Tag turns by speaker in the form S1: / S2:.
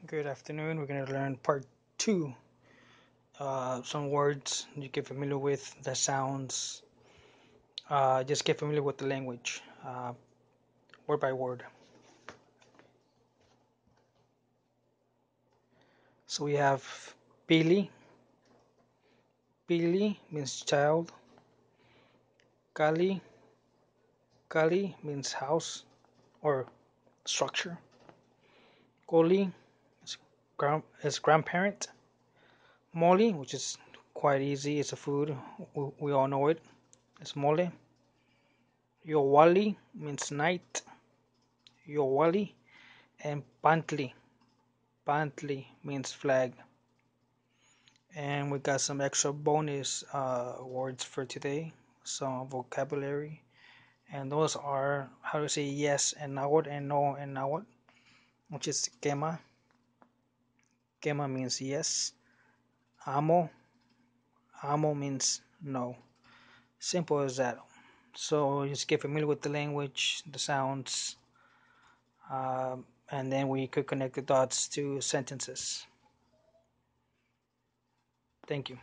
S1: Good afternoon. We're going to learn part two. Some words you get familiar with, the sounds. Just get familiar with the language, word by word. So we have Pili. Pili means child. Kali. Kali means house or structure. Koli is grandparent. Moli, which is quite easy, it's a food. We all know it. It's mole. Yowali means night. Yowali. And Pantli. Pantli means flag. And we got some extra bonus words for today, some vocabulary. And those are how to say yes and nahuatl and no and nahuatl, which is quema. Quema means yes. Amo. Amo means no. Simple as that. So just get familiar with the language, the sounds, and then we could connect the dots to sentences. Thank you.